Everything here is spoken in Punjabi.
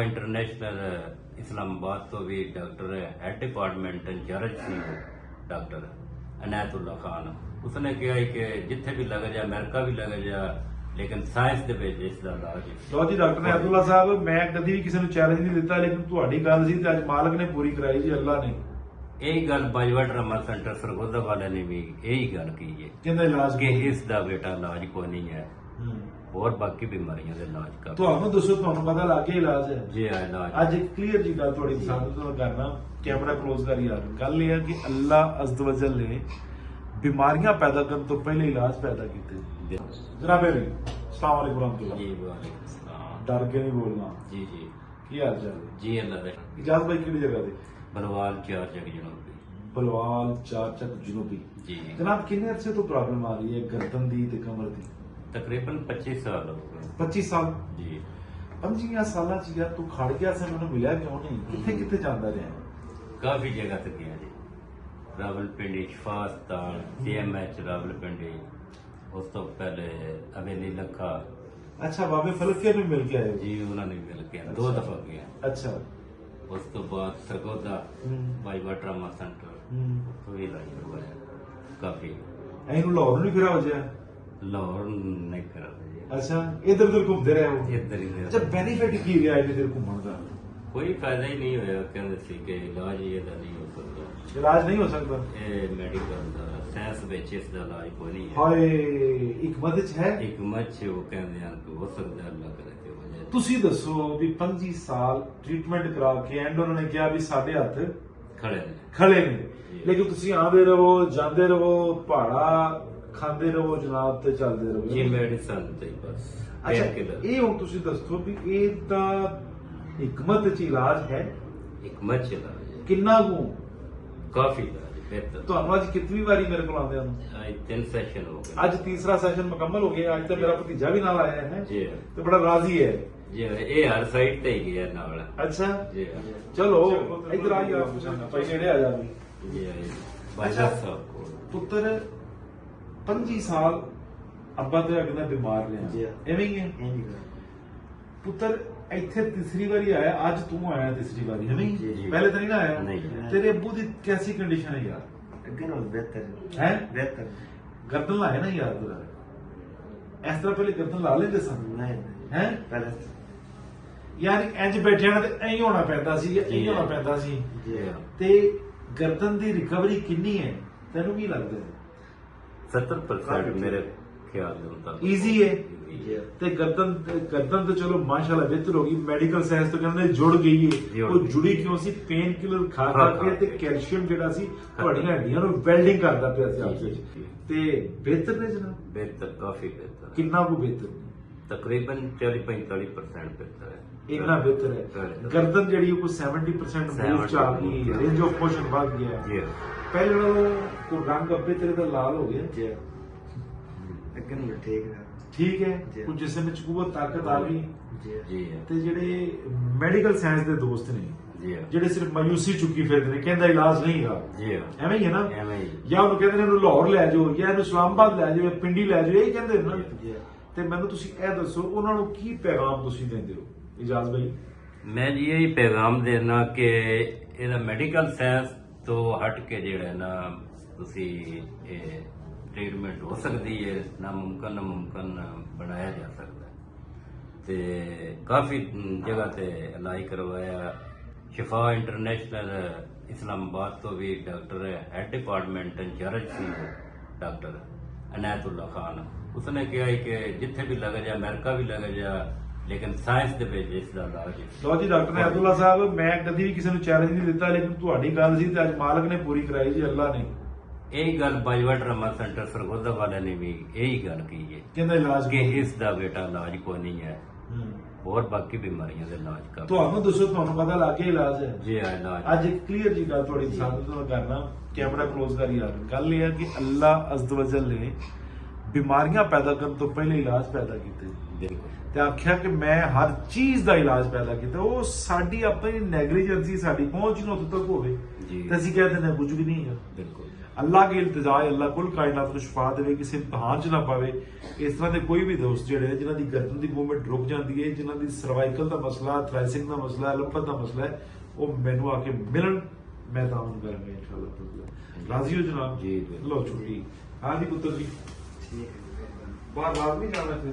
ਇੰਟਰਨੈਸ਼ਨਲ ਇਸਲਾਮਾਬਾਦ ਤੋਂ ਵੀ ਡਾਕਟਰ ਹੈਡ ਡਿਪਾਰਟਮੈਂਟ ਇੰਚਾਰਜ ਸੀ ਡਾਕਟਰ ਅਨਾਇਤੁल्ला ਖਾਨ। ਉਸਨੇ ਕਿਹਾ ਕਿ ਜਿੱਥੇ ਵੀ ਲੱਗ ਜਾ ਅਮਰੀਕਾ ਵੀ ਲੱਗ ਜਾ ਲੇਕਿਨ ਸਾਇੰਸ ਦੇ ਵਿੱਚ ਇਸ ਦਾ ਇਲਾਜ ਲੋ ਜੀ ਡਾਕਟਰ ਅਨਾਇਤੁल्ला ਸਾਹਿਬ, ਮੈਂ ਕਦੀ ਵੀ ਕਿਸੇ ਨੂੰ ਚੈਲੰਜ ਨਹੀਂ ਦਿੱਤਾ, ਲੇਕਿਨ ਤੁਹਾਡੀ ਗੱਲ ਸੀ ਤੇ ਅੱਜ ਮਾਲਕ ਨੇ ਪੂਰੀ ਕਰਾਈ ਜੀ, ਅੱਲਾ ਨੇ। ਇਹੀ ਗੱਲ ਬਾਜਵਾ ਡਰਾਮਾ ਸੈਂਟਰ ਸਰਗੋਦਾ ਵਾਲਿਆਂ ਨੇ ਵੀ ਇਹੀ ਗੱਲ ਕੀ ਹੈ ਕਹਿੰਦਾ ਇਲਾਜ ਕਿ ਇਸ ਦਾ ਬੇਟਾ ਇਲਾਜ ਕੋਈ ਨਹੀਂ ਹੈ, ਹੋਰ ਬਾਕੀ ਬਿਮਾਰੀਆਂ ਦੇ ਇਲਾਜ ਕਰ। ਤੁਹਾਨੂੰ ਦੱਸੋ, ਤੁਹਾਨੂੰ ਪਤਾ ਲੱਗ ਗਿਆ ਇਲਾਜ ਹੈ ਜੀ ਇਲਾਜ ਅੱਜ ਇੱਕ ਕਲੀਅਰ ਜੀ ਗੱਲ ਤੁਹਾਡੀ ਪਸੰਦ ਤੋਂ ਕਰਨਾ, ਕੈਮਰਾ ਕਲੋਜ਼ ਕਰ ਯਾਰ। ਗੱਲ ਇਹ ਹੈ ਕਿ ਅੱਲਾ ਅਜ਼ਦ ਵਜਲ ਨੇ ਬਿਮਾਰੀਆਂ ਪੈਦਾ ਕਰਨ ਤੋਂ ਪਹਿਲੇ ਇਲਾਜ ਪੈਦਾ ਕੀਤੇ। ਜਨਾਬ अस्सलाम वालेकुम रहमतुल्लाह जी वालेकुम सलाम। डर के नहीं बोलना जी जी की हाल चाल है? जी अल्लाह का इजाज भाई किहड़ी जगह ते? बलवाल 4 जग जनूबी। बलवाल 4 चक जनूबी। जी जनाब किन्ने अरसे तो प्रॉब्लम आ रही है गर्दन दी ते कमर दी? तकरीबन 25 साल हो गए 25 साल। जी 25 साल च यार तू खड़ गया से मैंने मिला क्यों नहीं? किथे किथे जांदा रहा? काफी जगह तक गया जी, रावलपिंडी, शफास्तान, CMH रावलपिंडी, उस तो पहले हवेली लखा। अच्छा बाबे फलके में मिल के आए हो? जी उन्होंने मिल के 2 दफा गया। अच्छा उस तो बाद सरगोदा बाईवा ट्रामा सेंटर तो भी इलाज करवाया काफी। ਇਹਨੂੰ ਲਾਹੌਰ ਨਹੀਂ ਫਿਰਾ ਹੋ ਜਾ? लाहौर नहीं करा जी। ਅੱਛਾ ਇਧਰ ਉਧਰ ਘੁੰਮਦੇ ਰਹੇ ਹੋ? इधर ही ਅੱਛਾ ਬੈਨੀਫਿਟ ਕੀ ਰਿਹਾ ਇਹਦੇ ਫਿਰ ਘੁੰਮਣ ਦਾ? कोई फायदा ही नहीं होया, कहते सी कि इलाज ही ਇਹਦਾ नहीं हो सकता, ਇਲਾਜ ਨਹੀਂ ਹੋ ਸਕਦਾ? ਇਹ ਮੈਡੀਕਲ ਦਾ ਸਾਇੰਸ ਵਿੱਚ ਇਸ ਦਾ ਇਲਾਜ ਕੋਈ ਨਹੀਂ ਹੈ। ਹਾਏ ਹਕਮਤ ਚ ਹੈ। ਇੱਕ ਮੱਛ ਉਹ ਕਹਿੰਦੇ ਹਨ ਕਿ ਹੋ ਸਕਦਾ ਅੱਲਾਹ ਕਰੇ ਤੇ ਹੋ ਜਾਏ। ਤੁਸੀਂ ਦੱਸੋ ਵੀ 25 ਸਾਲ ਟ੍ਰੀਟਮੈਂਟ ਕਰਾ ਕੇ ਐਂਡ ਉਹਨਾਂ ਨੇ ਕਿਹਾ ਵੀ ਸਾਡੇ ਹੱਥ ਖੜੇ ਨੇ ਖੜੇ ਨੇ, ਲੇਕਿਨ ਤੁਸੀਂ ਆਉਂਦੇ ਰਹੋ ਜਾਂਦੇ ਰਹੋ ਪਹਾੜਾ ਖਾਂਦੇ ਰਹੋ ਜਨਾਬ ਤੇ ਚੱਲਦੇ ਰਹੋ ਜੀ ਮੈਡੀਸਨ ਤੇ ਬਸ। ਅੱਛਾ painkiller। ਇਹ ਹੁਣ ਤੁਸੀਂ ਦੱਸੋ ਵੀ ਇਹ ਤਾਂ ਹਕਮਤ ਚ ਇਲਾਜ ਹੈ ਇੱਕ ਮੱਛ ਇਲਾਜ ਹੈ, ਕਿੰਨਾ ਕੁ? ਕਾਫੀ ਇਲਾਜ ਬਿਹਤਰ। ਤੁਹਾਨੂੰ ਅੱਜ ਕਿਤਨੀ ਵਾਰੀ ਮੇਰੇ ਕੋਲ ਆਉਂਦੇ ਹਨ? ਅੱਜ 3 ਸੈਸ਼ਨ ਹੋ ਗਏ। ਅੱਜ ਤੀਸਰਾ ਸੈਸ਼ਨ ਮੁਕੰਮਲ ਹੋ ਗਿਆ। ਅੱਜ ਤਾਂ ਮੇਰਾ ਭਤੀਜਾ ਵੀ ਨਾਲ ਆਇਆ ਹੈ ਜੀ ਤੇ ਬੜਾ ਰਾਜ਼ੀ ਹੈ। ਜੀ ਇਹ ਹਰ ਸਾਈਡ ਤੇ ਹੀ ਗਿਆ ਨਾਲ। ਅੱਛਾ ਜੀ ਚਲੋ ਇੱਧਰ ਆ ਗਿਆ ਭਾਈ ਨੇੜੇ ਆ ਜਾ ਵੀ। ਜੀ ਬਾਜਾ ਸਾਹਿਬ ਕੋਲ ਪੁੱਤਰ 25 ਸਾਲ ਅੱਬਾ ਤੇ ਅਗਨਾ ਬਿਮਾਰ ਰਿਹਾ, ਐਵੇਂ ਹੀ ਹੈ ਪੁੱਤਰ? ਇੱਥੇ ਤੀਸਰੀ ਵਾਰੀ ਆਇਆ, ਅੱਜ ਤੂੰ ਆਇਆ ਤੀਸਰੀ ਵਾਰੀ, ਹੈ ਨਹੀਂ? ਪਹਿਲੇ ਤਾਂ ਨਹੀਂ ਨਾ ਆਇਆ? ਨਹੀਂ। ਤੇਰੇ ਅੱਬੂ ਦੀ ਕੈਸੀ ਕੰਡੀਸ਼ਨ ਹੈ ਯਾਰ? ਅੱਗੇ ਨਾਲੋਂ ਬਿਹਤਰ ਹੈ? ਬਿਹਤਰ ਗਰਦਨ ਲਾਇਆ ਨਾ ਯਾਰ ਤੇਰਾ? ਇਸ ਤਰ੍ਹਾਂ ਪਹਿਲੇ ਗਰਦਨ ਲਾ ਲੈਂਦੇ ਸਨ? ਨਹੀਂ ਹੈ ਪਹਿਲਾਂ ਯਾਰ ਇੰਜ ਬੈਠਿਆ ਤੇ ਐਂ ਹੋਣਾ ਪੈਂਦਾ ਸੀ, ਐਂ ਹੋਣਾ ਪੈਂਦਾ ਸੀ। ਜੀ ਤੇ ਗਰਦਨ ਦੀ ਰਿਕਵਰੀ ਕਿੰਨੀ ਹੈ ਤੈਨੂੰ ਕੀ ਲੱਗਦਾ ਹੈ? 70% ਮੇਰੇ ਖਿਆਲ ਦੇ ਮੁਤਾਬਕ ਈਜ਼ੀ ਹੈ ਜੀ ਤੇ ਗਰਦਨ ਤੇ ਚਲੋ ਮਾਸ਼ਾਅੱਲਾ ਬਿਹਤਰ ਹੋ ਗਈ। ਮੈਡੀਕਲ ਸਾਇੰਸ ਤੋਂ ਕਹਿੰਦੇ ਜੁੜ ਗਈ ਹੈ। ਉਹ ਜੁੜੀ ਕਿਉਂ ਸੀ? ਪੇਨ ਕਿਲਰ ਖਾ ਕੇ ਤੇ ਕੈਲਸ਼ੀਅਮ ਜਿਹੜਾ ਸੀ ਤੁਹਾਡੀਆਂ ਹੱਡੀਆਂ ਨੂੰ ਵੈਲਡਿੰਗ ਕਰਦਾ ਪਿਆ ਸੀ ਆਪਸ ਵਿੱਚ। ਤੇ ਬਿਹਤਰ ਨੇ ਜਨਾਬ? ਬਿਹਤਰ, ਕਾਫੀ ਬਿਹਤਰ। ਕਿੰਨਾ ਕੁ ਬਿਹਤਰ? ਤਕਰੀਬਨ 40-45% ਬਿਹਤਰ ਹੈ। ਇੰਨਾ ਬਿਹਤਰ ਹੈ। ਗਰਦਨ ਜਿਹੜੀ ਉਹ ਕੋਈ 70% ਮੂਵ ਚ ਆ ਗਈ, ਰੇਂਜ ਆਫ ਮੋਸ਼ਨ ਵੱਧ ਗਿਆ। ਜੀ ਪਹਿਲੇ ਨਾਲੋਂ ਕੋਈ ਰੰਗ ਅੱਬੇ ਤੇਰੇ ਦਾ ਲਾਲ ਹੋ ਗਿਆ? ਜੀ ਅੱਗੇ ਨਾਲੋਂ ਠੀਕ ਹੈ ਠੀਕ ਹੈ, ਜੀ। ਕੁਝ ਜਿਸਮ ਵਿੱਚ ਕੂਵਤ ਤਾਕਤ ਆ ਗਈ। ਜੀ ਜੀ ਤੇ ਜਿਹੜੇ ਮੈਡੀਕਲ ਸਾਇੰਸ ਦੇ ਦੋਸਤ ਨੇ ਜੀ ਜਿਹੜੇ ਸਿਰਫ ਮਾਯੂਸੀ ਚੁੱਕੀ ਫਿਰਦੇ ਨੇ, ਕਹਿੰਦਾ ਇਲਾਜ ਨਹੀਂ ਹੈਗਾ, ਜੀ ਐਵੇਂ ਹੀ ਹੈ ਨਾ? ਐਵੇਂ ਹੀ। ਜਾਂ ਉਹਨੂੰ ਕਹਿੰਦੇ ਨੇ ਇਹਨੂੰ ਲਾਹੌਰ ਲੈ ਜਾਓ ਜਾਂ ਇਹਨੂੰ ਇਸਲਾਮਾਬਾਦ ਲੈ ਜਾਓ ਜਾਂ ਪਿੰਡੀ ਲੈ ਜਾਓ, ਇਹ ਕਹਿੰਦੇ ਨੇ ਨਾ। ਜੀ ਤੇ ਮੈਨੂੰ ਤੁਸੀਂ ਇਹ ਦੱਸੋ ਉਹਨਾਂ ਨੂੰ ਕੀ ਪੈਗਾਮ ਤੁਸੀਂ ਦਿੰਦੇ ਹੋ ਇਜਾਜ਼ ਭਾਈ? ਮੈਂ ਜੀ ਇਹ ਪੈਗਾਮ ਦੇਣਾ ਕਿ ਇਹਦਾ ਮੈਡੀਕਲ ਸਾਇੰਸ ਤੋਂ ਹਟ ਕੇ ਜਿਹੜਾ ਨਾ ਤੁਸੀਂ ਇਹ ਟ੍ਰੀਟਮੈਂਟ ਹੋ ਸਕਦੀ ਹੈ, ਨਾਮੁਮਕਿਨ ਬਣਾਇਆ ਜਾ ਸਕਦਾ ਹੈ। ਤੇ ਕਾਫੀ ਜਗ੍ਹਾ ਤੇ ਇਲਾਜ ਕਰਵਾਇਆ। ਸ਼ਿਫਾ ਇੰਟਰਨੈਸ਼ਨਲ ਇਸਲਾਮਾਬਾਦ ਤੋਂ ਵੀ ਡਾਕਟਰ ਹੈਡ ਡਿਪਾਰਟਮੈਂਟ ਇੰਚਾਰਜ ਸੀ ਡਾਕਟਰ ਅਨਾਇਤੁल्ला ਖਾਨ। ਉਸਨੇ ਕਿਹਾ ਕਿ ਜਿੱਥੇ ਵੀ ਲੱਗ ਜਾ ਅਮਰੀਕਾ ਵੀ ਲੱਗ ਜਾ ਲੇਕਿਨ ਸਾਇੰਸ ਦੇ ਵਿੱਚ ਇਸ ਦਾ ਇਲਾਜ ਹੈ। ਲੋ ਜੀ ਡਾਕਟਰ ਅਨਾਇਤੁल्ला ਸਾਹਿਬ, ਮੈਂ ਕਦੀ ਵੀ ਕਿਸੇ ਨੂੰ ਚੈਲੰਜ ਨਹੀਂ ਦਿੱਤਾ, ਲੇਕਿਨ ਤੁਹਾਡੀ ਗੱਲ ਸੀ ਤੇ ਅੱਜ ਮਾਲਕ ਨੇ ਪੂਰੀ ਕਰਾਈ ਜੀ, ਅੱਲਾ ਨੇ। ਇਹੀ ਗੱਲ ਬਾਜਵਾ ਡਰਾਮਾ ਸੈਂਟਰ ਸਰਗੋਦਾ ਵਾਲਿਆਂ ਨੇ ਵੀ ਇਹੀ ਗੱਲ ਕੀ ਹੈ ਕਹਿੰਦਾ ਇਲਾਜ ਕਿ ਇਸ ਦਾ ਬੇਟਾ ਇਲਾਜ ਕੋਈ ਨਹੀਂ ਹੈ, ਹੋਰ ਬਾਕੀ ਬਿਮਾਰੀਆਂ ਦੇ ਇਲਾਜ ਕਰ। ਤੁਹਾਨੂੰ ਦੱਸੋ, ਤੁਹਾਨੂੰ ਪਤਾ ਲੱਗ ਗਿਆ ਇਲਾਜ ਹੈ? ਜੀ ਇਲਾਜ ਅੱਜ ਇੱਕ ਕਲੀਅਰ ਜੀ ਗੱਲ ਤੁਹਾਡੀ ਪਸੰਦ ਤੋਂ ਕਰਨਾ, ਕੈਮਰਾ ਕਲੋਜ਼ ਕਰ ਯਾਰ। ਗੱਲ ਇਹ ਹੈ ਕਿ ਅੱਲਾ ਅਜ਼ਦ ਵਜਲ ਨੇ ਬਿਮਾਰੀਆਂ ਪੈਦਾ ਕਰਨ ਤੋਂ ਪਹਿਲੇ ਇਲਾਜ ਪੈਦਾ ਕੀਤੇ ਬਿਲਕੁਲ। ਤੇ ਆਖਿਆ ਕਿ ਮੈਂ ਹਰ ਚੀਜ਼ ਦਾ ਇਲਾਜ ਪੈਦਾ ਕੀਤਾ। ਉਹ ਸਾਡੀ ਆਪਣੀ ਨੈਗਲੀਜੈਂਸੀ, ਸਾਡੀ ਪਹੁੰਚ ਨੂੰ ਉੱਥੇ ਤੱਕ ਹੋਵੇ ਜੀ ਤੇ ਅਸੀਂ ਕਹਿੰਦੇ ਨੇ ਕੁਝ ਵੀ ਨਹੀਂ ਹੈ। ਬਿਲਕੁਲ। ਅੱਲਾਹ ਕੀ ਇਲਤਜਾ ਹੈ, ਅੱਲਾਹ ਕੁੱਲ ਕਾਇਨਾਤ ਨੂੰ ਸ਼ਿਫਾ ਦੇਵੇ, ਕਿਸੇ ਇਮਤਿਹਾਨ 'ਚ ਨਾ ਪਾਵੇ। ਇਸ ਤਰ੍ਹਾਂ ਦੇ ਕੋਈ ਵੀ ਦੋਸਤ ਜਿਹੜੇ ਨੇ ਜਿਨ੍ਹਾਂ ਦੀ ਗਰਦਨ ਦੀ ਮੂਵਮੈਂਟ ਰੁਕ ਜਾਂਦੀ ਹੈ, ਜਿਨ੍ਹਾਂ ਦੀ ਸਰਵਾਈਕਲ ਦਾ ਮਸਲਾ, ਥ੍ਰਾਈਸਿੰਗ ਦਾ ਮਸਲਾ, ਲੰਬਤ ਦਾ ਮਸਲਾ ਹੈ, ਉਹ ਮੈਨੂੰ ਆ ਕੇ ਮਿਲਣ, ਮੈਂ ਤਾਮਨ ਕਰਾਂਗਾ ਇਨਸ਼ਾਅੱਲਾਹ। ਰਾਜ਼ੀ ਹੋ ਜਨਾਬ? ਜੀ ਲਓ ਛੁੱਟੀ। ਹਾਂ ਜੀ ਪੁੱਤਰ ਜੀ, ਠੀਕ ਹੈ। ਬਾਹਰ ਰਾਤ ਨਹੀਂ ਜਾਣਾ ਫਿਰ?